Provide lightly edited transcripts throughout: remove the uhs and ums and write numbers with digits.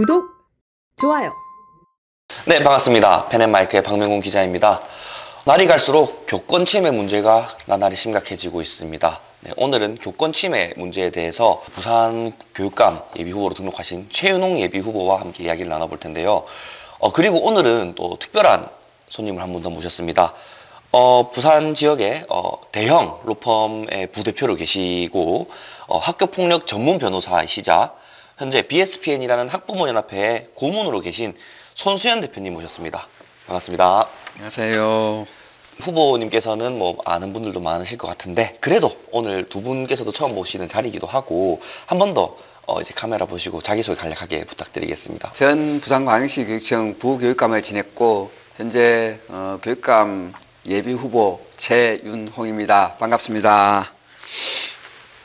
구독, 좋아요. 네, 반갑습니다. 펜앤마이크의 박명훈 기자입니다. 날이 갈수록 교권 침해 문제가 나날이 심각해지고 있습니다. 네, 오늘은 교권 침해 문제에 대해서 부산 교육감 예비후보로 등록하신 최윤홍 예비후보와 함께 이야기를 나눠볼 텐데요. 그리고 오늘은 또 특별한 손님을 한 분 더 모셨습니다. 부산 지역의 대형 로펌의 부대표로 계시고 학교폭력 전문 변호사이시자 현재 BSPN이라는 학부모연합회의 고문으로 계신 손수연 대표님 모셨습니다. 반갑습니다. 안녕하세요. 후보님께서는 뭐 아는 분들도 많으실 것 같은데 그래도 오늘 두 분께서도 처음 모시는 자리이기도 하고 한 번 더 이제 카메라 보시고 자기소개 간략하게 부탁드리겠습니다. 전 부산광역시 교육청 부교육감을 지냈고 현재 교육감 예비 후보 최윤홍입니다. 반갑습니다.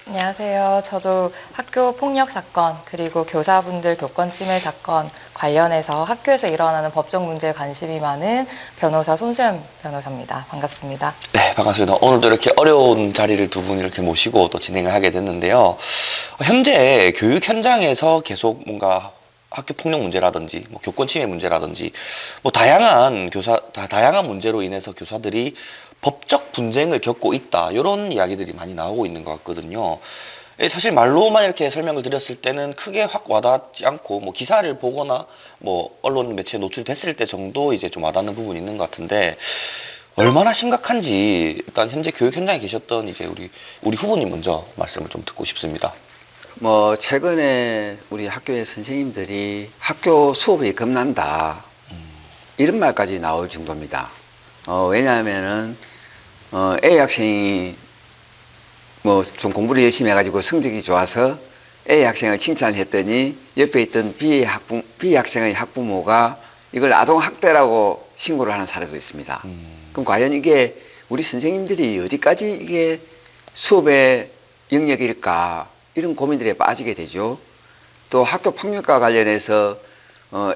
안녕하세요. 저도 학교 폭력 사건 그리고 교사분들 교권 침해 사건 관련해서 학교에서 일어나는 법적 문제에 관심이 많은 변호사 손수연 변호사입니다. 반갑습니다. 네, 반갑습니다. 오늘도 이렇게 어려운 자리를 두 분 이렇게 모시고 또 진행을 하게 됐는데요. 현재 교육 현장에서 계속 뭔가 학교 폭력 문제라든지 뭐 교권 침해 문제라든지 뭐 다양한 문제로 인해서 교사들이 법적 분쟁을 겪고 있다. 이런 이야기들이 많이 나오고 있는 것 같거든요. 사실 말로만 이렇게 설명을 드렸을 때는 크게 확 와닿지 않고 뭐 기사를 보거나 뭐 언론 매체에 노출됐을 때 정도 이제 좀 와닿는 부분이 있는 것 같은데 얼마나 심각한지 일단 현재 교육 현장에 계셨던 이제 우리 후보님 먼저 말씀을 좀 듣고 싶습니다. 최근에 우리 학교의 선생님들이 학교 수업이 겁난다 이런 말까지 나올 정도입니다. 왜냐하면은 A 학생이 좀 공부를 열심히 해가지고 성적이 좋아서 A 학생을 칭찬을 했더니 옆에 있던 B 학생의 학부모가 이걸 아동학대라고 신고를 하는 사례도 있습니다. 그럼 과연 이게 우리 선생님들이 어디까지 이게 수업의 영역일까 이런 고민들에 빠지게 되죠. 또 학교 폭력과 관련해서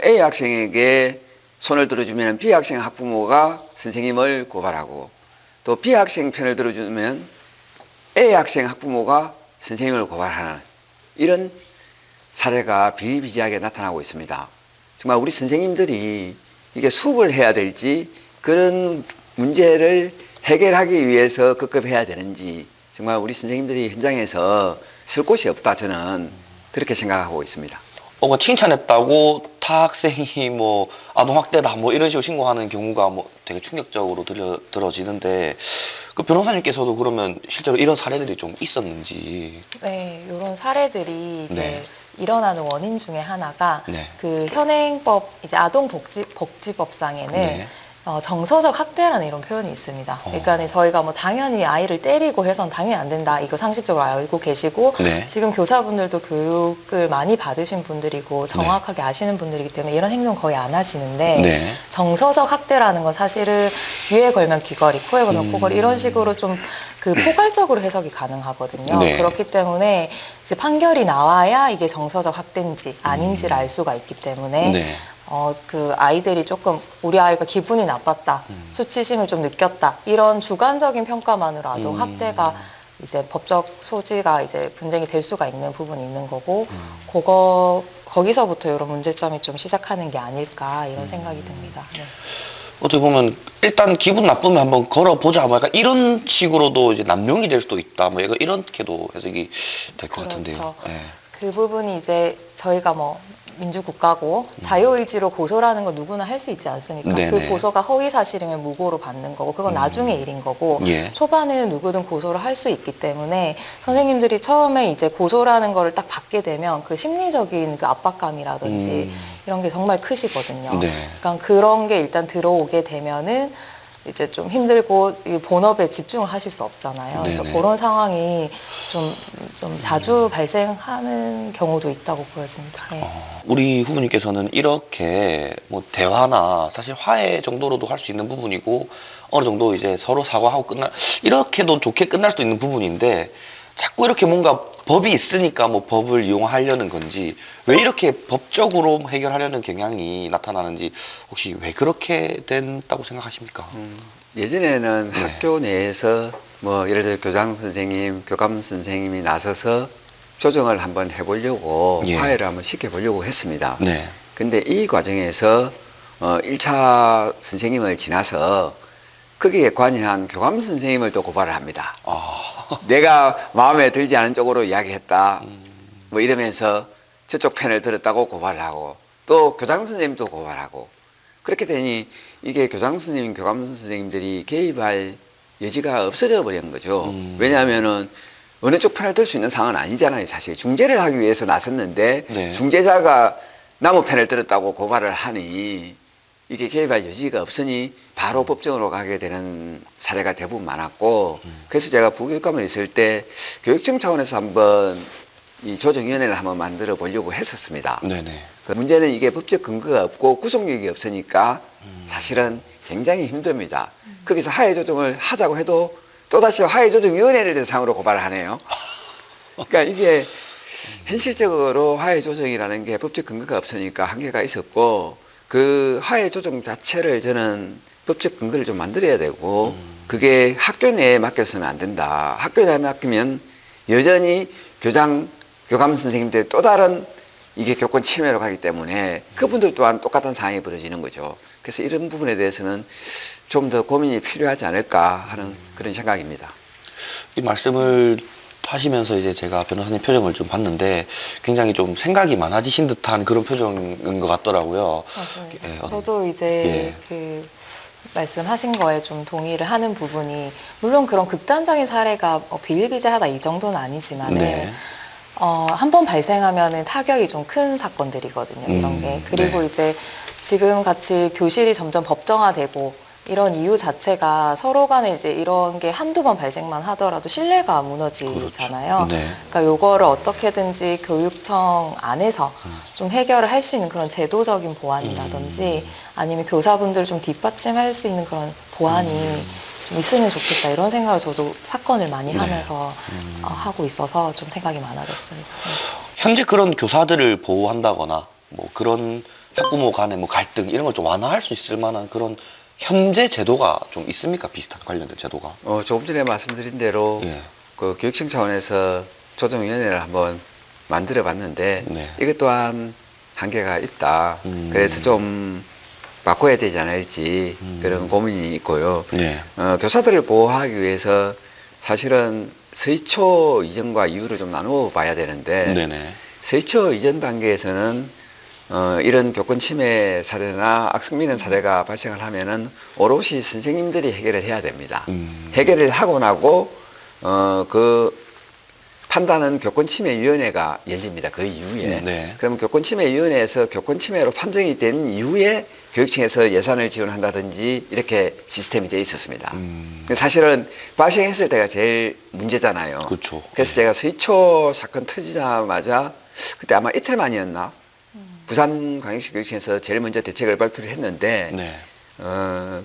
A 학생에게 손을 들어주면 B 학생 학부모가 선생님을 고발하고 또 B 학생 편을 들어주면 A 학생 학부모가 선생님을 고발하는 이런 사례가 비일비재하게 나타나고 있습니다. 정말 우리 선생님들이 이게 수업을 해야 될지 그런 문제를 해결하기 위해서 급급해야 되는지 정말 우리 선생님들이 현장에서 쓸 곳이 없다 저는 그렇게 생각하고 있습니다. 뭔가 칭찬했다고 타 학생이 뭐 아동학대다 뭐 이런 식으로 신고하는 경우가 뭐 되게 충격적으로 들어지는데 그 변호사님께서도 그러면 실제로 이런 사례들이 좀 있었는지. 네, 이런 사례들이 이제 네. 일어나는 원인 중에 하나가 네. 그 현행법 이제 아동복지법상에는 네. 정서적 학대라는 이런 표현이 있습니다. 그러니까 저희가 뭐 당연히 아이를 때리고 해서는 당연히 안 된다. 이거 상식적으로 알고 계시고 네. 지금 교사분들도 교육을 많이 받으신 분들이고 정확하게 아시는 분들이기 때문에 이런 행동 거의 안 하시는데 네. 정서적 학대라는 건 사실은 귀에 걸면 귀걸이, 코에 걸면 코걸이 이런 식으로 좀 그 포괄적으로 해석이 가능하거든요. 네. 그렇기 때문에 이제 판결이 나와야 이게 정서적 학대인지 아닌지를 알 수가 있기 때문에 네. 그 아이들이 조금 우리 아이가 기분이 나빴다, 수치심을 좀 느꼈다 이런 주관적인 평가만으로 아동 학대가 이제 법적 소지가 이제 분쟁이 될 수가 있는 부분이 있는 거고, 거기서부터 이런 문제점이 좀 시작하는 게 아닐까 이런 생각이 듭니다. 네. 어떻게 보면 일단 기분 나쁘면 한번 걸어보자 뭐 약간 이런 식으로도 이제 남용이 될 수도 있다 뭐 이렇게도 해석이 될 것 같은데요. 그렇죠. 네. 그 부분이 이제 저희가 뭐 민주국가고 자유의지로 고소라는 건 누구나 할 수 있지 않습니까? 네네. 그 고소가 허위사실이면 무고로 받는 거고 그건 나중에 일인 거고 예. 초반에는 누구든 고소를 할 수 있기 때문에 선생님들이 처음에 이제 고소라는 거를 딱 받게 되면 그 심리적인 그 압박감이라든지 이런 게 정말 크시거든요. 네. 그러니까 그런 게 일단 들어오게 되면은 이제 좀 힘들고 이 본업에 집중을 하실 수 없잖아요. 그래서 네네. 그런 상황이 좀 자주 발생하는 경우도 있다고 보여집니다. 네. 우리 후보님께서는 이렇게 뭐 대화나 사실 화해 정도로도 할 수 있는 부분이고 어느 정도 이제 서로 사과하고 이렇게도 좋게 끝날 수도 있는 부분인데 자꾸 이렇게 뭔가 법이 있으니까 뭐 법을 이용하려는 건지 왜 이렇게 법적으로 해결하려는 경향이 나타나는지 혹시 왜 그렇게 된다고 생각하십니까? 예전에는 네. 학교 내에서 뭐 예를 들어 교장 선생님, 교감 선생님이 나서서 조정을 한번 해보려고 예. 화해를 한번 시켜보려고 했습니다. 네. 근데 이 과정에서 1차 선생님을 지나서 거기에 관여한 교감 선생님을 또 고발을 합니다. 아. 내가 마음에 들지 않은 쪽으로 이야기했다. 뭐 이러면서 저쪽 편을 들었다고 고발을 하고 또 교장 선생님도 고발하고 그렇게 되니 이게 교장 선생님, 교감 선생님들이 개입할 여지가 없어져 버린 거죠. 왜냐하면은 어느 쪽 편을 들 수 있는 상황은 아니잖아요. 사실 중재를 하기 위해서 나섰는데 네. 중재자가 나무 편을 들었다고 고발을 하니 이게 개입할 여지가 없으니 바로 법정으로 가게 되는 사례가 대부분 많았고 그래서 제가 부교육감을 있을 때 교육청 차원에서 한번 이 조정위원회를 한번 만들어 보려고 했었습니다. 네네. 그 문제는 이게 법적 근거가 없고 구속력이 없으니까 사실은 굉장히 힘듭니다. 거기서 하해 조정을 하자고 해도 또다시 하해 조정위원회를 대상으로 고발을 하네요. 그러니까 이게 현실적으로 하해 조정이라는 게 법적 근거가 없으니까 한계가 있었고 그 하해 조정 자체를 저는 법적 근거를 좀 만들어야 되고 그게 학교 내에 맡겨서는 안 된다. 학교 내에 맡기면 여전히 교감 선생님들 또 다른 이게 교권 침해로 가기 때문에 그분들 또한 똑같은 상황이 벌어지는 거죠. 그래서 이런 부분에 대해서는 좀 더 고민이 필요하지 않을까 하는 그런 생각입니다. 이 말씀을 하시면서 이제 제가 변호사님 표정을 좀 봤는데 굉장히 좀 생각이 많아지신 듯한 그런 표정인 것 같더라고요. 맞습니다. 예, 저도 이제 예. 그 말씀하신 거에 좀 동의를 하는 부분이 물론 그런 극단적인 사례가 비일비재하다 이 정도는 아니지만은 네. 한 번 발생하면은 타격이 좀 큰 사건들이거든요. 이런 게. 그리고 네. 이제 지금 같이 교실이 점점 법정화되고 이런 이유 자체가 서로 간에 이제 이런 게 한두 번 발생만 하더라도 신뢰가 무너지잖아요. 그렇죠. 네. 그러니까 요거를 어떻게든지 교육청 안에서 좀 해결을 할 수 있는 그런 제도적인 보완이라든지 아니면 교사분들을 좀 뒷받침할 수 있는 그런 보완이 좀 있으면 좋겠다 이런 생각을 저도 사건을 많이 네. 하면서 하고 있어서 좀 생각이 많아졌습니다. 현재 그런 교사들을 보호한다거나 뭐 그런 학부모 간의 뭐 갈등 이런 걸 좀 완화할 수 있을 만한 그런 현재 제도가 좀 있습니까? 비슷한 관련된 제도가? 조금 전에 말씀드린 대로 예. 그 교육청 차원에서 조정위원회를 한번 만들어 봤는데 네. 이것 또한 한계가 있다. 그래서 좀 바꿔야 되지 않을지 그런 고민이 있고요. 네. 교사들을 보호하기 위해서 사실은 서희초 이전과 이후를 좀 나누어 봐야 되는데 네네. 서희초 이전 단계에서는 이런 교권 침해 사례나 악성민원 사례가 발생을 하면은 오롯이 선생님들이 해결을 해야 됩니다. 해결을 하고 나고 그 판단은 교권침해위원회가 열립니다. 그 이후에. 네. 그럼 교권침해위원회에서 교권침해로 판정이 된 이후에 교육청에서 예산을 지원한다든지 이렇게 시스템이 되어 있었습니다. 사실은 발생했을 때가 제일 문제잖아요. 그렇죠. 그래서 제가 서희초 사건 터지자마자 그때 아마 이틀 만이었나? 부산광역시 교육청에서 제일 먼저 대책을 발표를 했는데 네.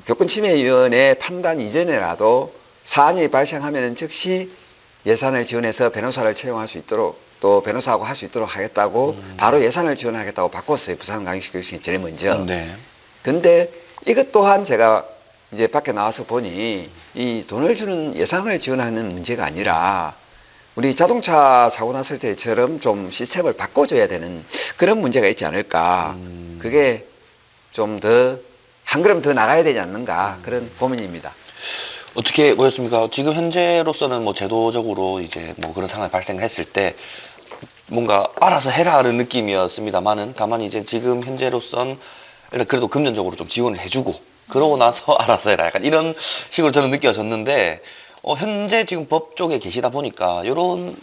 교권침해위원회 판단 이전에라도 사안이 발생하면 즉시 예산을 지원해서 변호사를 채용할 수 있도록 또 변호사하고 할 수 있도록 하겠다고 바로 예산을 지원하겠다고 바꿨어요. 부산광역시 교육청이 제일 먼저. 네. 근데 이것 또한 제가 이제 밖에 나와서 보니 이 돈을 주는 예산을 지원하는 문제가 아니라 우리 자동차 사고 났을 때처럼 좀 시스템을 바꿔줘야 되는 그런 문제가 있지 않을까. 그게 좀 더, 한 걸음 더 나가야 되지 않는가. 그런 고민입니다. 어떻게 보였습니까? 지금 현재로서는 뭐 제도적으로 이제 뭐 그런 상황이 발생했을 때 뭔가 알아서 해라는 느낌이었습니다만은 다만 이제 지금 현재로선 일단 그래도 금전적으로 좀 지원을 해주고 그러고 나서 알아서 해라 약간 이런 식으로 저는 느껴졌는데 현재 지금 법 쪽에 계시다 보니까 요런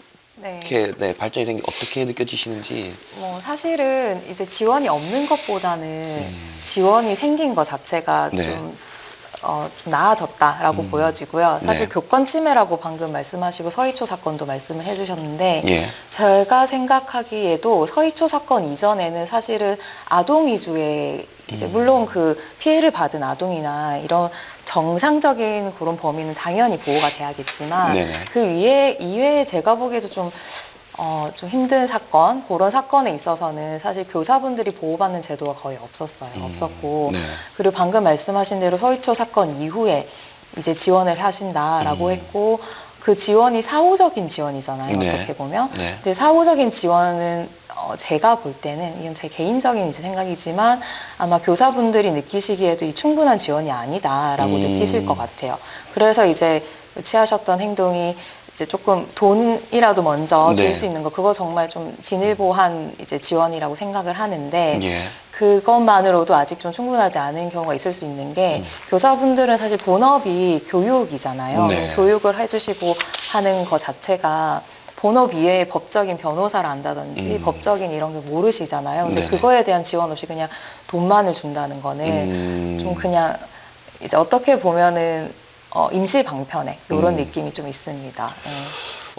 이렇게 네, 발전이 된 게 어떻게 느껴지시는지. 뭐 사실은 이제 지원이 없는 것보다는 지원이 생긴 것 자체가 네. 좀 나아졌다라고 보여지고요. 사실 네. 교권 침해라고 방금 말씀하시고 서희초 사건도 말씀을 해주셨는데 예. 제가 생각하기에도 서희초 사건 이전에는 사실은 아동 위주의 이제 물론 그 피해를 받은 아동이나 이런 정상적인 그런 범위는 당연히 보호가 돼야겠지만 네네. 그 이외에 제가 보기에도 좀 힘든 사건, 그런 사건에 있어서는 사실 교사분들이 보호받는 제도가 거의 없었어요. 없었고. 네. 그리고 방금 말씀하신 대로 서희초 사건 이후에 이제 지원을 하신다라고 했고, 그 지원이 사후적인 지원이잖아요. 네. 어떻게 보면. 네. 근데 사후적인 지원은 제가 볼 때는 이건 제 개인적인 이제 생각이지만 아마 교사분들이 느끼시기에도 이 충분한 지원이 아니다라고 느끼실 것 같아요. 그래서 이제 취하셨던 행동이 이제 조금 돈이라도 먼저 줄 네. 수 있는 거 그거 정말 좀 진일보한 이제 지원이라고 생각을 하는데 예. 그것만으로도 아직 좀 충분하지 않은 경우가 있을 수 있는 게 교사분들은 사실 본업이 교육이잖아요. 네. 교육을 해주시고 하는 것 자체가 본업 이외에 법적인 변호사를 안다든지 법적인 이런 게 모르시잖아요. 근데 네네. 그거에 대한 지원 없이 그냥 돈만을 준다는 거는 좀 그냥 이제 어떻게 보면은 임시 방편에 이런 느낌이 좀 있습니다. 네.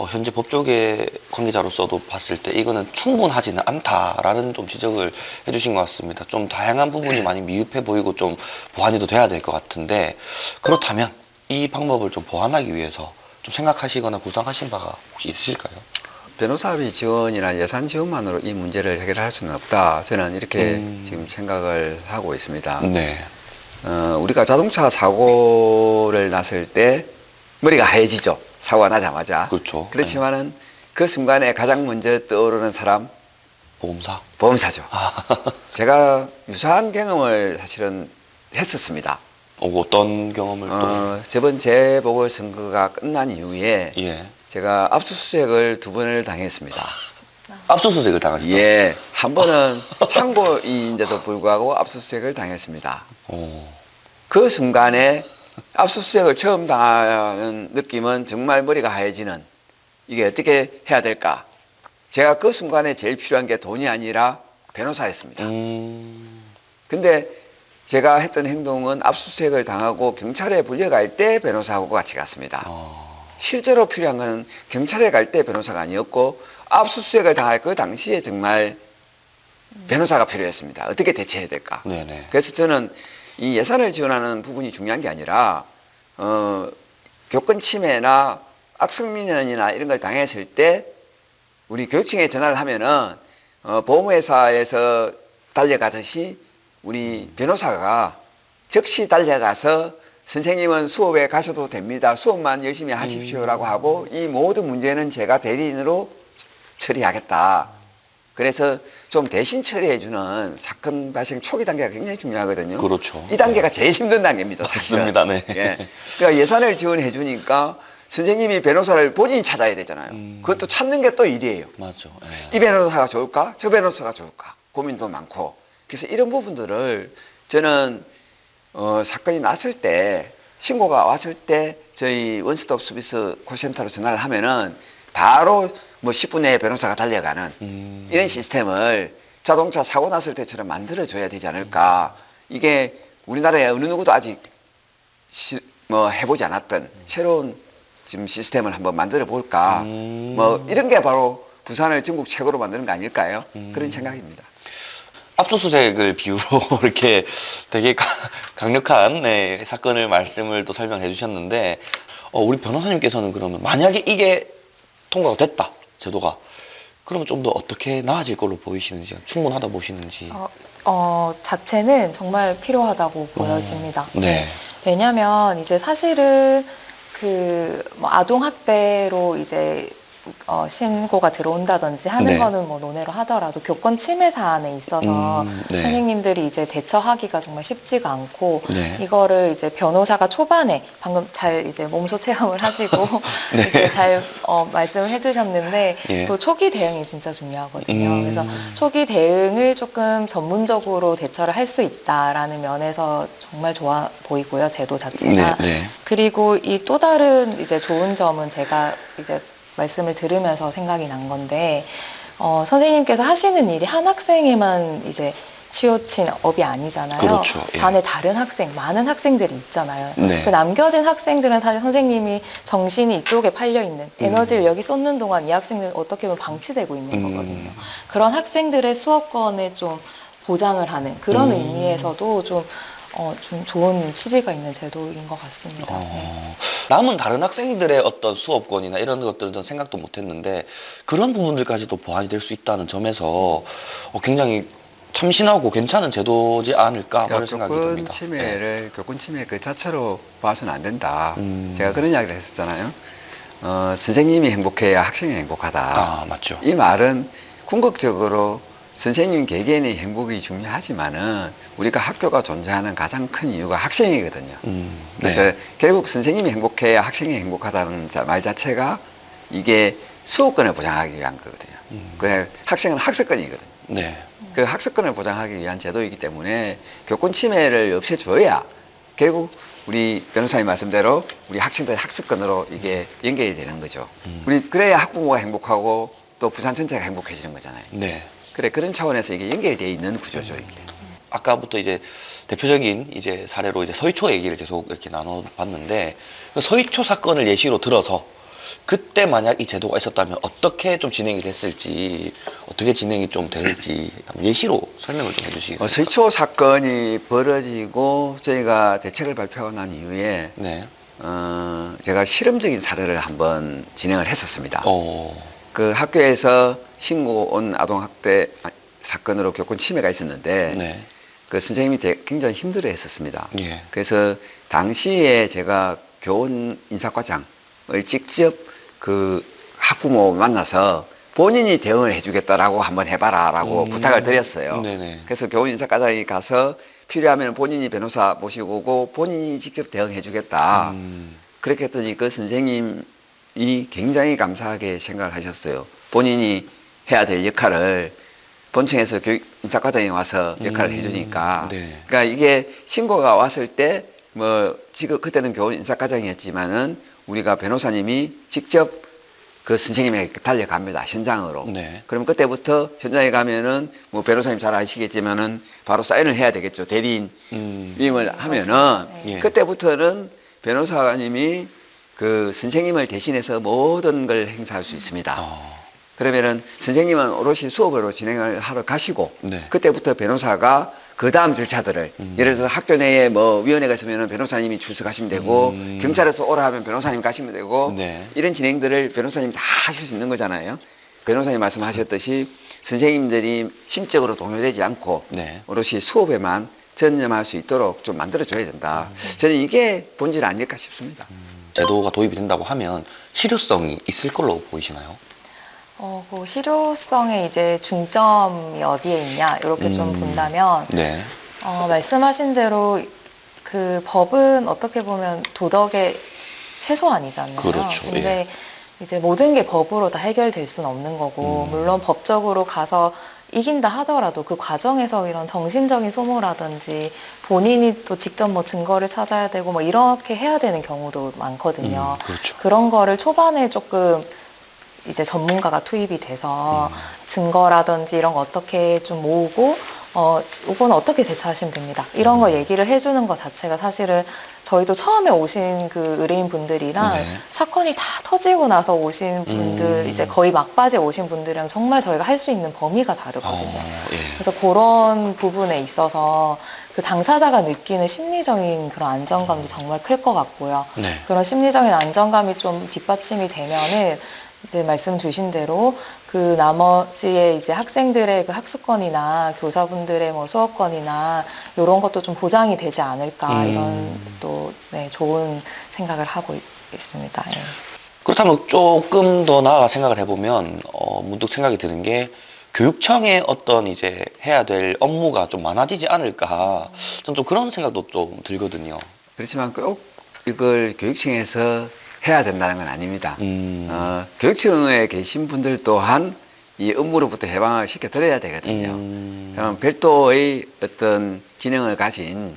현재 법조계 관계자로서도 봤을 때 이거는 충분하지는 않다라는 좀 지적을 해주신 것 같습니다. 좀 다양한 부분이 많이 미흡해 보이고 좀 보완이 더 돼야 될 것 같은데 그렇다면 이 방법을 좀 보완하기 위해서 좀 생각하시거나 구상하신 바가 혹시 있으실까요? 변호사비 지원이나 예산 지원만으로 이 문제를 해결할 수는 없다. 저는 이렇게 지금 생각을 하고 있습니다. 네. 우리가 자동차 사고를 났을 때 머리가 하얘지죠. 사고가 나자마자. 그렇죠. 그렇지만은 그 순간에 가장 먼저 떠오르는 사람, 보험사. 보험사죠. 제가 유사한 경험을 사실은 했었습니다. 어떤 경험을 또? 저번 재보궐선거가 끝난 이후에 예. 제가 압수수색을 2번을 당했습니다. 압수수색을 당하셨다. 예, 한 번은 참고인인데도 불구하고 압수수색을 당했습니다. 그 순간에 압수수색을 처음 당하는 느낌은 정말 머리가 하얘지는 이게 어떻게 해야 될까? 제가 그 순간에 제일 필요한 게 돈이 아니라 변호사였습니다. 근데 제가 했던 행동은 압수수색을 당하고 경찰에 불려갈 때 변호사하고 같이 갔습니다. 실제로 필요한 것은 경찰에 갈 때 변호사가 아니었고 압수수색을 당할 그 당시에 정말 변호사가 필요했습니다. 어떻게 대처해야 될까? 네네. 그래서 저는 이 예산을 지원하는 부분이 중요한 게 아니라 교권 침해나 악성민원이나 이런 걸 당했을 때 우리 교육청에 전화를 하면은 보험회사에서 달려가듯이 우리 변호사가 즉시 달려가서 선생님은 수업에 가셔도 됩니다. 수업만 열심히 하십시오라고 하고 이 모든 문제는 제가 대리인으로 처리하겠다. 그래서 좀 대신 처리해주는 사건 발생 초기 단계가 굉장히 중요하거든요. 그렇죠. 이 단계가 제일 힘든 단계입니다. 사실은. 맞습니다. 네. 예. 그러니까 예산을 지원해 주니까 선생님이 변호사를 본인이 찾아야 되잖아요. 그것도 찾는 게 또 일이에요. 맞죠. 이 변호사가 좋을까? 저 변호사가 좋을까? 고민도 많고. 그래서 이런 부분들을 저는 사건이 났을 때 신고가 왔을 때 저희 원스톱 서비스 콜센터로 전화를 하면은 바로 뭐 10분 내에 변호사가 달려가는 이런 시스템을 자동차 사고 났을 때처럼 만들어 줘야 되지 않을까. 이게 우리나라에 어느 누구도 아직 뭐 해보지 않았던 새로운 지금 시스템을 한번 만들어 볼까. 뭐 이런 게 바로 부산을 전국 최고로 만드는 거 아닐까요? 그런 생각입니다. 압수수색을 비유로 이렇게 되게 강력한 네, 사건을 말씀을 또 설명해 주셨는데 우리 변호사님께서는 그러면 만약에 이게 통과가 됐다 제도가 그러면 좀 더 어떻게 나아질 걸로 보이시는지 충분하다 보시는지 자체는 정말 필요하다고 보여집니다. 네. 왜냐면 이제 사실은 뭐 아동학대로 이제 신고가 들어온다든지 하는 네. 거는 뭐 논외로 하더라도 교권 침해 사안에 있어서 네. 선생님들이 이제 대처하기가 정말 쉽지가 않고 네. 이거를 이제 변호사가 초반에 방금 잘 이제 몸소 체험을 하시고 네. 이제 잘 말씀을 해주셨는데 예. 그 초기 대응이 진짜 중요하거든요. 그래서 초기 대응을 조금 전문적으로 대처를 할 수 있다라는 면에서 정말 좋아 보이고요, 제도 자체가. 네, 네. 그리고 이 또 다른 이제 좋은 점은 제가 이제 말씀을 들으면서 생각이 난 건데, 선생님께서 하시는 일이 한 학생에만 이제 치우친 업이 아니잖아요. 그렇죠. 예. 반에 다른 학생, 많은 학생들이 있잖아요. 네. 그 남겨진 학생들은 사실 선생님이 정신이 이쪽에 팔려있는, 에너지를 여기 쏟는 동안 이 학생들은 어떻게 보면 방치되고 있는 거거든요. 그런 학생들의 수업권에 좀 보장을 하는 그런 의미에서도 좀 좋은 취지가 있는 제도인 것 같습니다. 네. 남은 다른 학생들의 어떤 수업권이나 이런 것들은 전 생각도 못 했는데 그런 부분들까지도 보완이 될 수 있다는 점에서 굉장히 참신하고 괜찮은 제도지 않을까 그런 생각이 교권 듭니다. 침해를 교권 침해 그 자체로 봐서는 안 된다. 제가 그런 이야기를 했었잖아요. 선생님이 행복해야 학생이 행복하다. 아, 맞죠. 이 말은 궁극적으로 선생님 개개인의 행복이 중요하지만은 우리가 학교가 존재하는 가장 큰 이유가 학생이거든요. 그래서 네. 결국 선생님이 행복해야 학생이 행복하다는 말 자체가 이게 수업권을 보장하기 위한 거거든요. 그 학생은 학습권이거든요. 네. 그 학습권을 보장하기 위한 제도이기 때문에 교권 침해를 없애줘야 결국 우리 변호사님 말씀대로 우리 학생들의 학습권으로 이게 연결이 되는 거죠. 우리 그래야 학부모가 행복하고 또 부산 전체가 행복해지는 거잖아요. 네. 그래 그런 차원에서 이게 연결되어 있는 구조죠 이게. 아까부터 이제 대표적인 이제 사례로 이제 서희초 얘기를 계속 이렇게 나눠봤는데 그 서희초 사건을 예시로 들어서 그때 만약 이 제도가 있었다면 어떻게 좀 진행이 됐을지 어떻게 진행이 좀 될지 한번 예시로 설명을 좀 해주시겠어요? 서희초 사건이 벌어지고 저희가 대책을 발표하고 난 이후에 네. 제가 실험적인 사례를 한번 진행을 했었습니다. 어. 그 학교에서 신고 온 아동학대 사건으로 교권 침해가 있었는데 네. 그 선생님이 굉장히 힘들어 했었습니다. 예. 그래서 당시에 제가 교원 인사과장을 직접 그 학부모 만나서 본인이 대응을 해주겠다라고 한번 해봐라라고 부탁을 드렸어요. 네네. 그래서 교원 인사과장이 가서 필요하면 본인이 변호사 모시고 오고 본인이 직접 대응해주겠다. 그렇게 했더니 그 선생님이 굉장히 감사하게 생각을 하셨어요. 본인이 해야 될 역할을 본청에서 인사과장이 와서 역할을 해주니까. 네. 그러니까 이게 신고가 왔을 때 뭐 지금 그때는 교원 인사과장이었지만은 우리가 변호사님이 직접 그 선생님에게 달려갑니다. 현장으로. 네. 그럼 그때부터 현장에 가면은 뭐 변호사님 잘 아시겠지만은 바로 사인을 해야 되겠죠. 대리인 위임을 하면은 예. 그때부터는 변호사님이 그 선생님을 대신해서 모든 걸 행사할 수 있습니다. 그러면은 선생님은 오롯이 수업으로 진행을 하러 가시고 네. 그때부터 변호사가 그 다음 절차들을 예를 들어서 학교 내에 뭐 위원회가 있으면 변호사님이 출석하시면 되고 경찰에서 오라 하면 변호사님 가시면 되고 네. 이런 진행들을 변호사님이 다 하실 수 있는 거잖아요. 변호사님 말씀하셨듯이 선생님들이 심적으로 동요되지 않고 네. 오롯이 수업에만 전념할 수 있도록 좀 만들어줘야 된다. 저는 이게 본질 아닐까 싶습니다. 제도가 도입이 된다고 하면 실효성이 있을 걸로 보이시나요? 그 실효성의 이제 중점이 어디에 있냐 이렇게 좀 본다면 네. 말씀하신 대로 그 법은 어떻게 보면 도덕의 최소한이잖아요. 그렇죠. 근데 예. 이제 모든 게 법으로 다 해결될 수는 없는 거고 물론 법적으로 가서 이긴다 하더라도 그 과정에서 이런 정신적인 소모라든지 본인이 또 직접 뭐 증거를 찾아야 되고 뭐 이렇게 해야 되는 경우도 많거든요. 그렇죠. 그런 거를 초반에 조금 이제 전문가가 투입이 돼서 증거라든지 이런 거 어떻게 좀 모으고 이건 어떻게 대처하시면 됩니다. 이런 걸 얘기를 해주는 것 자체가 사실은 저희도 처음에 오신 그 의뢰인 분들이랑 네. 사건이 다 터지고 나서 오신 분들 이제 거의 막바지에 오신 분들이랑 정말 저희가 할 수 있는 범위가 다르거든요. 예. 그래서 그런 부분에 있어서 그 당사자가 느끼는 심리적인 그런 안정감도 정말 클 것 같고요. 네. 그런 심리적인 안정감이 좀 뒷받침이 되면은 이제 말씀 주신 대로 그 나머지의 이제 학생들의 그 학습권이나 교사분들의 뭐 수업권이나 이런 것도 좀 보장이 되지 않을까 이런 또 네, 좋은 생각을 하고 있습니다. 예. 그렇다면 조금 더 나아가 생각을 해보면 문득 생각이 드는 게 교육청의 어떤 이제 해야 될 업무가 좀 많아지지 않을까 좀 그런 생각도 좀 들거든요. 그렇지만 꼭 이걸 교육청에서 해야 된다는 건 아닙니다. 교육청에 계신 분들 또한 이 업무로부터 해방을 시켜드려야 되거든요. 그럼 별도의 어떤 기능을 가진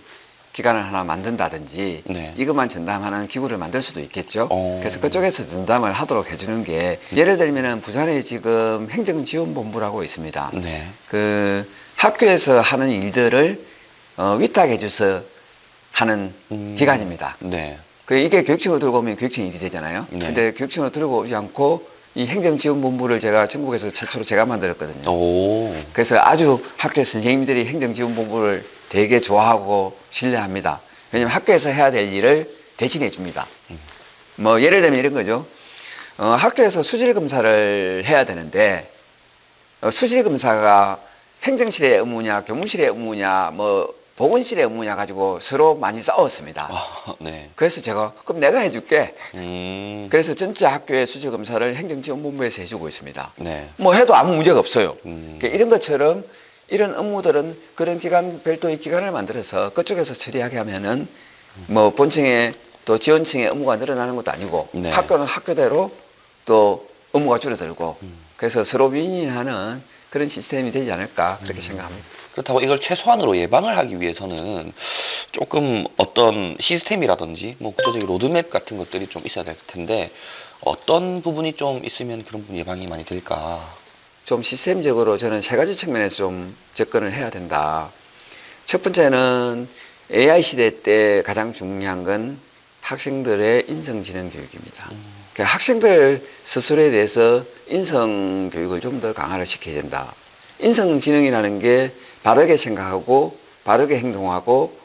기관을 하나 만든다든지 네. 이것만 전담하는 기구를 만들 수도 있겠죠. 어. 그래서 그쪽에서 전담을 하도록 해주는 게 예를 들면은 부산에 지금 행정지원본부라고 있습니다. 네. 그 학교에서 하는 일들을 위탁해줘서 하는 기관입니다. 네. 이게 교육청으로 들고 오면 교육청 일이 되잖아요. 네. 근데 교육청으로 들고 오지 않고 이 행정지원본부를 제가 전국에서 최초로 제가 만들었거든요. 오. 그래서 아주 학교 선생님들이 행정지원본부를 되게 좋아하고 신뢰합니다. 왜냐하면 학교에서 해야 될 일을 대신해 줍니다. 뭐 예를 들면 이런 거죠. 학교에서 수질검사를 해야 되는데 수질검사가 행정실의 업무냐 교무실의 업무냐 뭐 보건실의 업무냐 가지고 서로 많이 싸웠습니다. 아, 네. 그래서 제가 그럼 내가 해줄게. 음. 그래서 전체 학교의 수질 검사를 행정지원본부에서 해주고 있습니다. 네. 뭐 해도 아무 문제가 없어요. 음. 이런 것처럼 이런 업무들은 그런 기관 별도의 기관을 만들어서 그쪽에서 처리하게 하면은 뭐 본청에 또 지원청의 업무가 늘어나는 것도 아니고 네. 학교는 학교대로 또 업무가 줄어들고 그래서 서로 윈윈하는 그런 시스템이 되지 않을까 그렇게 생각합니다. 그렇다고 이걸 최소한으로 예방을 하기 위해서는 조금 어떤 시스템이라든지 뭐 구체적인 로드맵 같은 것들이 좀 있어야 될 텐데 어떤 부분이 좀 있으면 그런 부분 예방이 많이 될까? 좀 시스템적으로 저는 세 가지 측면에서 좀 접근을 해야 된다. 첫 번째는 AI 시대 때 가장 중요한 건 학생들의 인성지능 교육입니다. 그러니까 학생들 스스로에 대해서 인성 교육을 좀 더 강화를 시켜야 된다. 인성지능이라는 게 바르게 생각하고 바르게 행동하고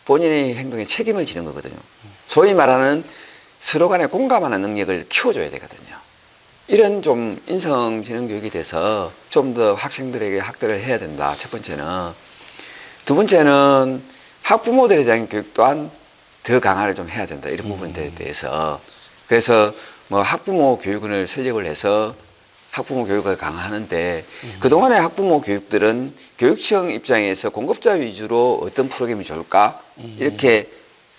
본인의 행동에 책임을 지는 거거든요. 소위 말하는 서로 간에 공감하는 능력을 키워줘야 되거든요. 이런 좀 인성지능 교육에 대해서 좀 더 학생들에게 학대를 해야 된다. 첫 번째는. 두 번째는 학부모들에 대한 교육 또한 더 강화를 좀 해야 된다. 이런 부분에 대해서. 그래서 뭐 학부모 교육원을 설립을 해서 학부모 교육을 강화하는데 그동안의 학부모 교육들은 교육청 입장에서 공급자 위주로 어떤 프로그램이 좋을까? 이렇게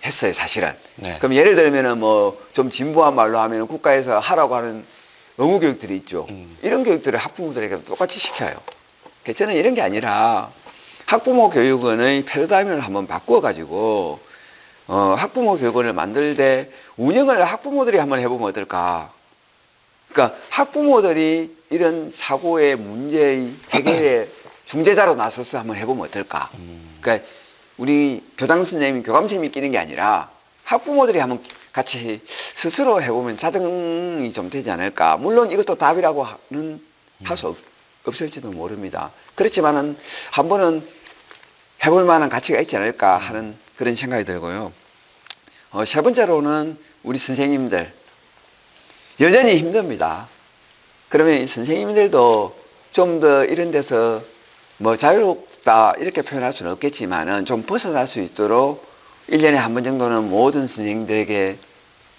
했어요, 사실은. 네. 그럼 예를 들면은 뭐 좀 진부한 말로 하면 국가에서 하라고 하는 의무 교육들이 있죠. 이런 교육들을 학부모들에게 똑같이 시켜요. 그래서 저는 이런 게 아니라 학부모 교육원의 패러다임을 한번 바꿔가지고 학부모 교육원을 만들 때 운영을 학부모들이 한번 해보면 어떨까. 그러니까 학부모들이 이런 사고의 문제의 해결의 중재자로 나서서 한번 해보면 어떨까. 그러니까 우리 교당 선생님, 교감 선생님이 끼는 게 아니라 학부모들이 한번 같이 스스로 해보면 자정이 좀 되지 않을까. 물론 이것도 답이라고 하는 할 수 없을지도 모릅니다. 그렇지만은 한 번은 해볼 만한 가치가 있지 않을까 하는 그런 생각이 들고요. 세 번째로는 우리 선생님들 여전히 힘듭니다. 그러면 이 선생님들도 좀 더 이런 데서 뭐 자유롭다 이렇게 표현할 수는 없겠지만은 좀 벗어날 수 있도록 1년에 한 번 정도는 모든 선생님들에게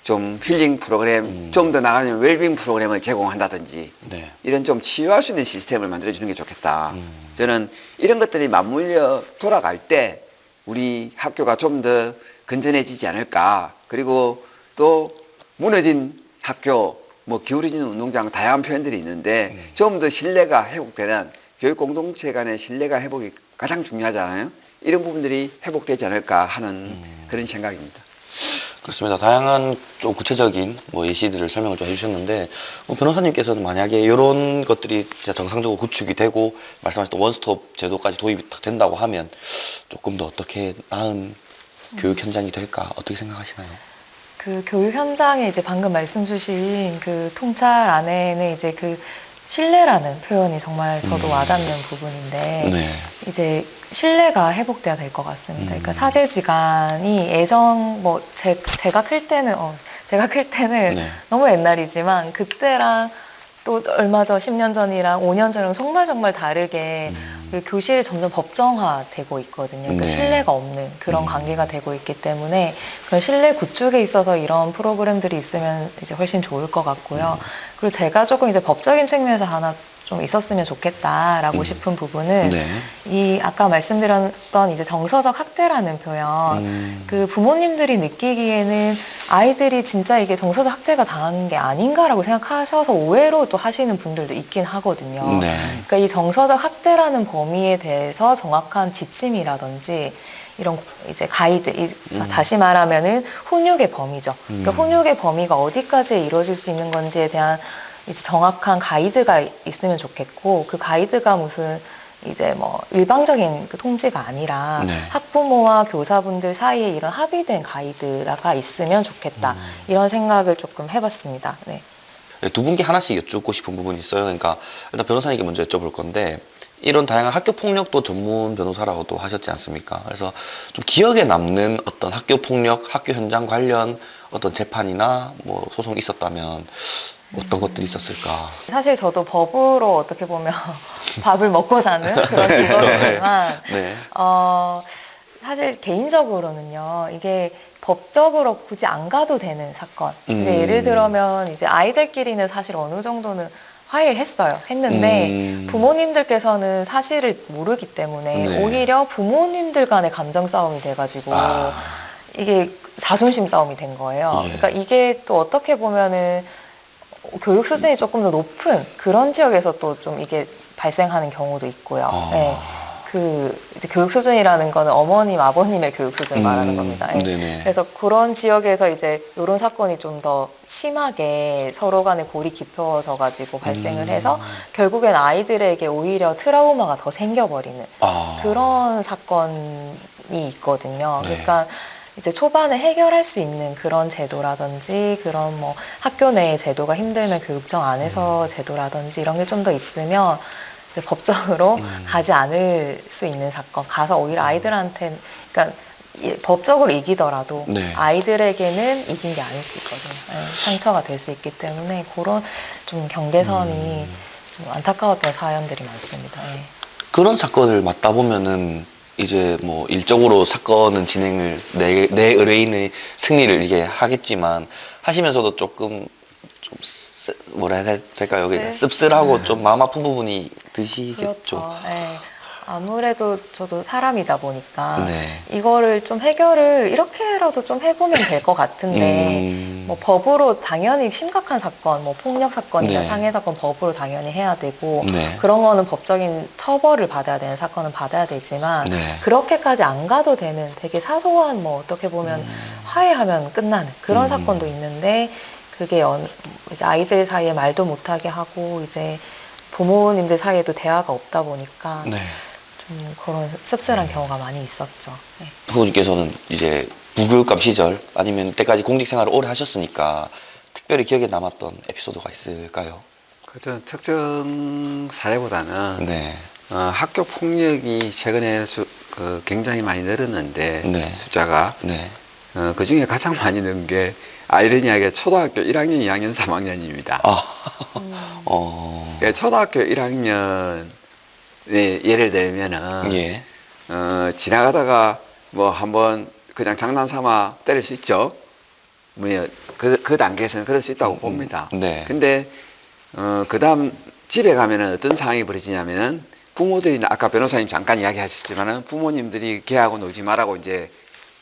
좀 힐링 프로그램, 좀 더 나가면 웰빙 프로그램을 제공한다든지 네. 이런 좀 치유할 수 있는 시스템을 만들어주는 게 좋겠다. 저는 이런 것들이 맞물려 돌아갈 때 우리 학교가 좀 더 건전해지지 않을까. 그리고 또 무너진 학교, 뭐 기울어지는 운동장 다양한 표현들이 있는데 좀 더 신뢰가 회복되는 교육 공동체 간의 신뢰가 회복이 가장 중요하잖아요. 이런 부분들이 회복되지 않을까 하는 그런 생각입니다. 그렇습니다. 다양한 좀 구체적인 뭐 예시들을 설명을 좀 해주셨는데 변호사님께서는 만약에 이런 것들이 진짜 정상적으로 구축이 되고 말씀하셨던 원스톱 제도까지 도입이 딱 된다고 하면 조금 더 어떻게 나은 교육 현장이 될까 어떻게 생각하시나요? 그 교육 현장에 이제 방금 말씀 주신 그 통찰 안에는 이제 그 신뢰라는 표현이 정말 저도 와닿는 부분인데 네. 이제 신뢰가 회복돼야 될 것 같습니다. 그러니까 사제지간이 예전 뭐 제가 클 때는 네. 너무 옛날이지만 그때랑 또 얼마 전 10년 전이랑 5년 전이랑 정말 다르게 그 교실이 점점 법정화되고 있거든요. 그러니까 네. 신뢰가 없는 그런 관계가 되고 있기 때문에 그런 신뢰 구축에 있어서 이런 프로그램들이 있으면 이제 훨씬 좋을 것 같고요. 그리고 제가 조금 이제 법적인 측면에서 하나 좀 있었으면 좋겠다라고 싶은 부분은 네. 이 아까 말씀드렸던 이제 정서적 학대라는 표현 그 부모님들이 느끼기에는 아이들이 진짜 이게 정서적 학대가 당한 게 아닌가라고 생각하셔서 오해로 또 하시는 분들도 있긴 하거든요. 네. 그러니까 이 정서적 학대라는 범위에 대해서 정확한 지침이라든지 이런 이제 가이드, 다시 말하면은 훈육의 범위죠. 그러니까 훈육의 범위가 어디까지 이루어질 수 있는 건지에 대한 이제 정확한 가이드가 있으면 좋겠고, 그 가이드가 무슨 이제 뭐 일방적인 그 통지가 아니라 네. 학부모와 교사분들 사이에 이런 합의된 가이드가 있으면 좋겠다. 이런 생각을 조금 해봤습니다. 네. 두 분께 하나씩 여쭙고 싶은 부분이 있어요. 그러니까 일단 변호사님께 먼저 여쭤볼 건데 이런 다양한 학교 폭력도 전문 변호사라고도 하셨지 않습니까? 그래서 좀 기억에 남는 어떤 학교 폭력, 학교 현장 관련 어떤 재판이나 뭐 소송이 있었다면 어떤 것들이 있었을까? 사실 저도 법으로 어떻게 보면 밥을 먹고 사는 그런 직업이지만 네. 사실 개인적으로는요, 이게 법적으로 굳이 안 가도 되는 사건. 근데 음. 예를 들면 이제 아이들끼리는 사실 어느 정도는 화해했어요. 했는데 부모님들께서는 사실을 모르기 때문에 네. 오히려 부모님들 간의 감정 싸움이 돼가지고 이게 자존심 싸움이 된 거예요. 예. 그러니까 이게 또 어떻게 보면은 교육 수준이 조금 더 높은 그런 지역에서 또 좀 이게 발생하는 경우도 있고요. 네. 그 이제 교육 수준이라는 거는 어머님, 아버님의 교육 수준을 말하는 겁니다. 예. 네네. 그래서 그런 지역에서 이제 이런 사건이 좀 더 심하게 서로 간에 골이 깊어져 가지고 발생을 해서 결국엔 아이들에게 오히려 트라우마가 더 생겨버리는 그런 사건이 있거든요. 네. 그러니까 이제 초반에 해결할 수 있는 그런 제도라든지 그런 뭐 학교 내의 제도가 힘들면 교육청 안에서 제도라든지 이런 게 좀 더 있으면 이제 법적으로 가지 않을 수 있는 사건, 가서 오히려 아이들한테, 그러니까 법적으로 이기더라도 네. 아이들에게는 이긴 게 아닐 수 있거든요. 네, 상처가 될 수 있기 때문에 그런 좀 경계선이 좀 안타까웠던 사연들이 많습니다. 네. 그런 사건을 맡다 보면은 이제 뭐 일적으로 사건은 진행을 내 의뢰인의 승리를 이게 하겠지만 하시면서도 조금 좀 뭐라 해야 될까요? 여기 씁쓸하고 좀 마음 아픈 부분이 드시겠죠. 그렇죠. 네. 아무래도 저도 사람이다 보니까 네. 이거를 좀 해결을 이렇게라도 좀 해보면 될 것 같은데 뭐 법으로 당연히 심각한 사건, 뭐 폭력 사건이나 네. 상해 사건 법으로 당연히 해야 되고 네. 그런 거는 법적인 처벌을 받아야 되는 사건은 받아야 되지만 네. 그렇게까지 안 가도 되는 되게 사소한 뭐 어떻게 보면 화해하면 끝나는 그런 사건도 있는데 그게 이제 아이들 사이에 말도 못하게 하고 이제 부모님들 사이에도 대화가 없다 보니까 네. 좀 그런 씁쓸한 경우가 많이 있었죠. 네. 부모님께서는 이제 부교육감 시절 아니면 때까지 공직 생활을 오래 하셨으니까 특별히 기억에 남았던 에피소드가 있을까요? 그전 특정 사례보다는 네. 학교 폭력이 최근에 굉장히 많이 늘었는데 네. 숫자가 네. 그 중에 가장 많이 는 게 아이러니하게 초등학교 1학년, 2학년, 3학년입니다. 초등학교 1학년 예를 들면은 예. 지나가다가 뭐 한번 그냥 장난삼아 때릴 수 있죠. 그 단계에서는 그럴 수 있다고 봅니다. 네. 근데 그 다음 집에 가면은 어떤 상황이 벌어지냐면은 부모들이 아까 변호사님 잠깐 이야기하셨지만은 부모님들이 걔하고 놀지 말라고 이제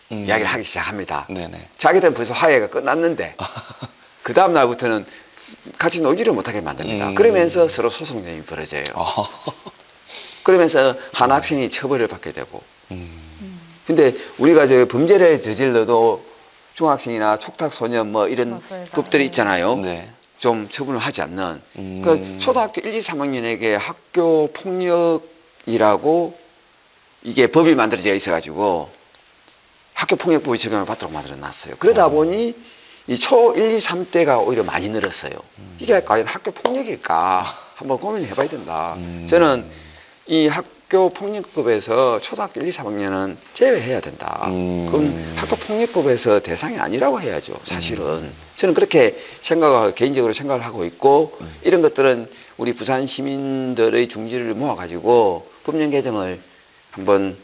이야기를 하기 시작합니다. 네네. 자기들은 벌써 화해가 끝났는데 그 다음 날부터는 같이 놀지를 못하게 만듭니다. 그러면서 서로 소송전이 벌어져요. 그러면서 한 학생이 처벌을 받게 되고. 근데 우리가 저 범죄를 저질러도 중학생이나 촉탁소년 뭐 이런 맞습니다. 법들이 있잖아요. 네. 좀 처분을 하지 않는. 그 초등학교 1, 2, 3학년에게 학교 폭력이라고 이게 법이 만들어져 있어가지고 학교 폭력법의 적용을 받도록 만들어 놨어요. 그러다 보니 이 초 1, 2, 3때가 오히려 많이 늘었어요. 이게 과연 학교 폭력일까? 한번 고민을 해봐야 된다. 저는 이 학교 폭력법에서 초등학교 1, 2, 3학년은 제외해야 된다. 그럼 학교 폭력법에서 대상이 아니라고 해야죠. 사실은. 저는 그렇게 개인적으로 생각을 하고 있고 이런 것들은 우리 부산 시민들의 중지를 모아가지고 법령 개정을 한번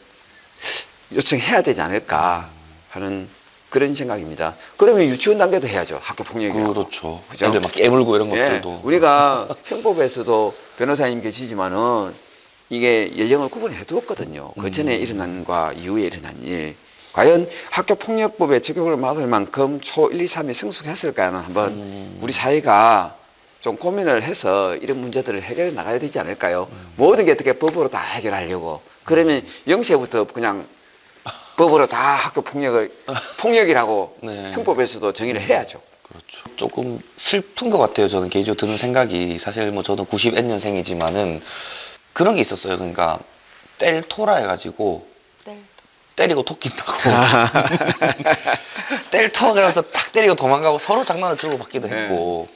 요청해야 되지 않을까 하는 그런 생각입니다. 그러면 유치원 단계도 해야죠. 학교 폭력이라고. 그렇죠. 그죠? 애들 막 깨물고 이런 예, 것들도. 우리가 형법에서도 변호사님 계시지만은 이게 연령을 구분해 두었거든요. 그 전에 일어난 과 이후에 일어난 일. 과연 학교 폭력법에 적용을 받을 만큼 초 1, 2, 3이 성숙했을까는 한번 우리 사회가 좀 고민을 해서 이런 문제들을 해결해 나가야 되지 않을까요? 모든 게 어떻게 법으로 다 해결하려고. 그러면 0세부터 그냥 법으로 다 학교 폭력이라고 네. 형법에서도 정의를 해야죠. 그렇죠. 조금 슬픈 것 같아요. 저는 개인적으로 드는 생각이 사실 뭐 저는 90N년생이지만은 그런 게 있었어요. 그러니까 뗄토라 해가지고 때리고 토낀다고. 뗄터 그러면서 탁 때리고 도망가고 서로 장난을 주고받기도 했고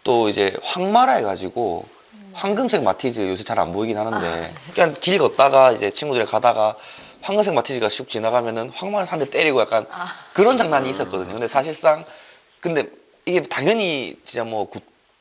또 이제 황마라 해가지고 황금색 마티즈 요새 잘 안 보이긴 하는데 그냥 길 걷다가 이제 친구들이 가다가 황금색 마티즈가 슉 지나가면은 황마를 한 대 때리고 약간 그런 장난이 있었거든요. 근데 사실상 근데 이게 당연히 진짜 뭐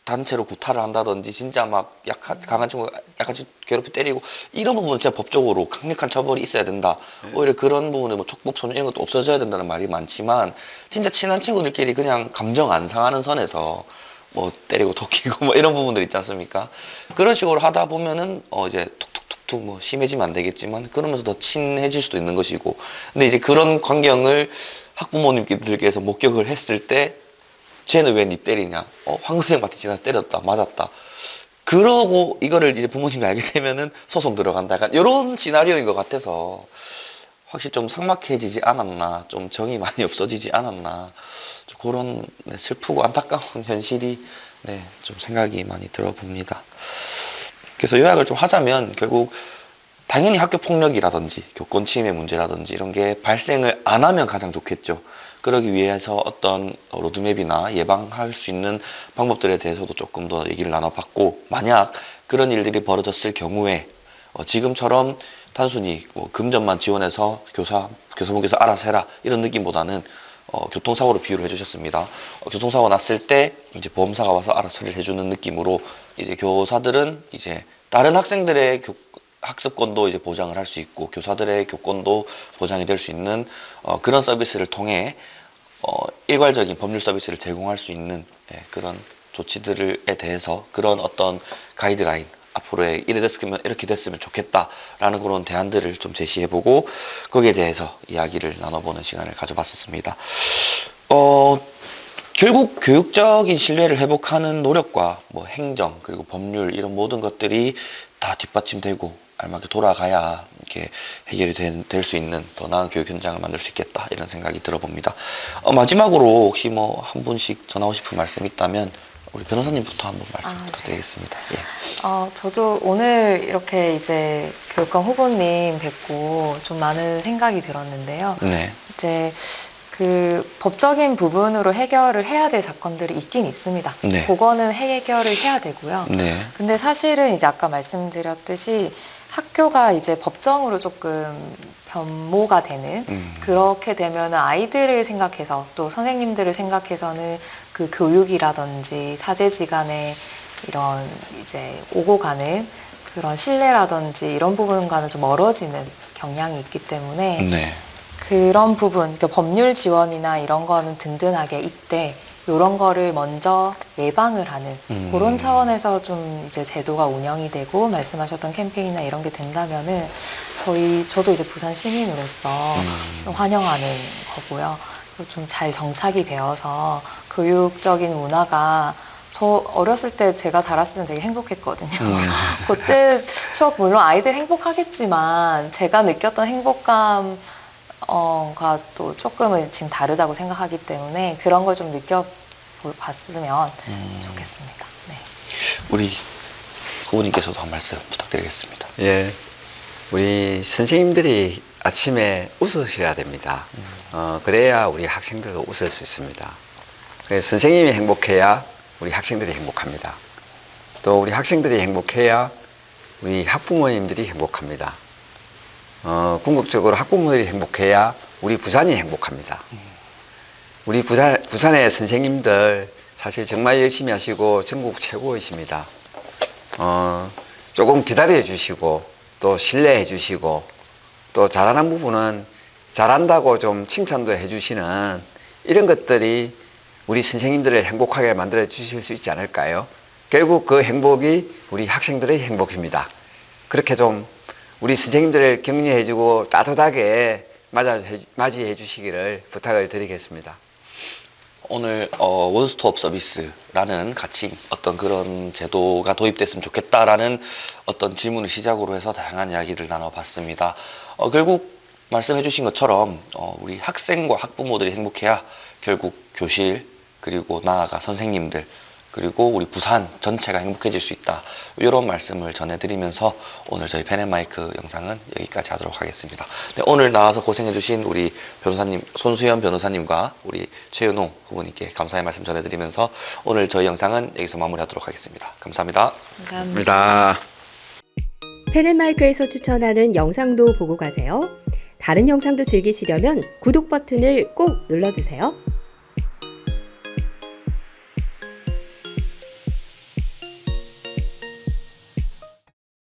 단체로 구타를 한다든지 진짜 막 강한 친구 약간 괴롭히 때리고 이런 부분은 진짜 법적으로 강력한 처벌이 있어야 된다. 오히려 그런 부분은 뭐 촉법 소년 이런 것도 없어져야 된다는 말이 많지만 진짜 친한 친구들끼리 그냥 감정 안 상하는 선에서 뭐 때리고 도끼고 뭐 이런 부분들 있지 않습니까? 그런 식으로 하다 보면은 이제 툭툭툭툭 뭐 심해지면 안 되겠지만 그러면서 더 친해질 수도 있는 것이고 근데 이제 그런 광경을 학부모님들께서 목격을 했을 때 쟤는 왜 니 때리냐? 황금색 마트 지나서 때렸다, 맞았다. 그러고 이거를 이제 부모님이 알게 되면은 소송 들어간다. 약간 이런 시나리오인 것 같아서 확실히 좀 삭막해지지 않았나, 좀 정이 많이 없어지지 않았나, 좀 그런 네, 슬프고 안타까운 현실이 네, 좀 생각이 많이 들어봅니다. 그래서 요약을 좀 하자면 결국 당연히 학교 폭력이라든지 교권 침해 문제라든지 이런 게 발생을 안 하면 가장 좋겠죠. 그러기 위해서 어떤 로드맵이나 예방할 수 있는 방법들에 대해서도 조금 더 얘기를 나눠봤고 만약 그런 일들이 벌어졌을 경우에 지금처럼 단순히 뭐 금전만 지원해서 교사분께서 알아서 해라 이런 느낌보다는 교통사고로 비유를 해주셨습니다. 교통사고 났을 때 이제 보험사가 와서 알아서 처리를 해주는 느낌으로 이제 교사들은 이제 다른 학생들의 학습권도 이제 보장을 할 수 있고 교사들의 교권도 보장이 될 수 있는 그런 서비스를 통해 일괄적인 법률 서비스를 제공할 수 있는 그런 조치들에 대해서 그런 어떤 가이드라인 앞으로의 이렇게 됐으면 좋겠다라는 그런 대안들을 좀 제시해보고 거기에 대해서 이야기를 나눠보는 시간을 가져봤었습니다. 결국 교육적인 신뢰를 회복하는 노력과 뭐 행정 그리고 법률 이런 모든 것들이 다 뒷받침되고 알맞게 돌아가야 이렇게 해결이 될 수 있는 더 나은 교육 현장을 만들 수 있겠다 이런 생각이 들어봅니다. 마지막으로 혹시 뭐 한 분씩 전하고 싶은 말씀 있다면 우리 변호사님부터 한번 말씀 부탁드리겠습니다. 예. 저도 오늘 이렇게 이제 교육감 후보님 뵙고 좀 많은 생각이 들었는데요. 네. 이제 그 법적인 부분으로 해결을 해야 될 사건들이 있긴 있습니다. 네. 그거는 해결을 해야 되고요. 네. 근데 사실은 이제 아까 말씀드렸듯이 학교가 이제 법정으로 조금 변모가 되는 그렇게 되면 아이들을 생각해서 또 선생님들을 생각해서는 그 교육이라든지 사제지간의 이런 이제 오고 가는 그런 신뢰라든지 이런 부분과는 좀 멀어지는 경향이 있기 때문에 네. 그런 부분, 그러니까 법률 지원이나 이런 거는 든든하게 이때 이런 거를 먼저 예방을 하는 그런 차원에서 좀 이제 제도가 운영이 되고 말씀하셨던 캠페인이나 이런 게 된다면은 저도 이제 부산 시민으로서 좀 환영하는 거고요. 좀 잘 정착이 되어서 교육적인 문화가 저 어렸을 때 제가 자랐을 때 되게 행복했거든요. 그때 추억 물론 아이들 행복하겠지만 제가 느꼈던 행복감 가 또 조금은 지금 다르다고 생각하기 때문에 그런 걸 좀 느껴봤으면 좋겠습니다. 네. 우리 후보님께서도 한 말씀 부탁드리겠습니다. 예, 우리 선생님들이 아침에 웃으셔야 됩니다. 그래야 우리 학생들도 웃을 수 있습니다. 그래서 선생님이 행복해야 우리 학생들이 행복합니다. 또 우리 학생들이 행복해야 우리 학부모님들이 행복합니다. 궁극적으로 학부모들이 행복해야 우리 부산이 행복합니다. 우리 부산의 선생님들 사실 정말 열심히 하시고 전국 최고이십니다. 조금 기다려 주시고 또 신뢰해 주시고 또 잘하는 부분은 잘한다고 좀 칭찬도 해 주시는 이런 것들이 우리 선생님들을 행복하게 만들어 주실 수 있지 않을까요? 결국 그 행복이 우리 학생들의 행복입니다. 그렇게 좀 우리 선생님들을 격려해주고 따뜻하게 맞이해 주시기를 부탁을 드리겠습니다. 오늘 원스톱 서비스라는 가칭 어떤 그런 제도가 도입됐으면 좋겠다라는 어떤 질문을 시작으로 해서 다양한 이야기를 나눠봤습니다. 결국 말씀해 주신 것처럼 우리 학생과 학부모들이 행복해야 결국 교실 그리고 나아가 선생님들 그리고 우리 부산 전체가 행복해질 수 있다. 이런 말씀을 전해드리면서 오늘 저희 펜앤마이크 영상은 여기까지 하도록 하겠습니다. 네, 오늘 나와서 고생해주신 우리 변호사님, 손수연 변호사님과 우리 최은홍 후보님께 감사의 말씀 전해드리면서 오늘 저희 영상은 여기서 마무리하도록 하겠습니다. 감사합니다. 감사합니다. 펜앤마이크에서 추천하는 영상도 보고 가세요. 다른 영상도 즐기시려면 구독 버튼을 꼭 눌러주세요.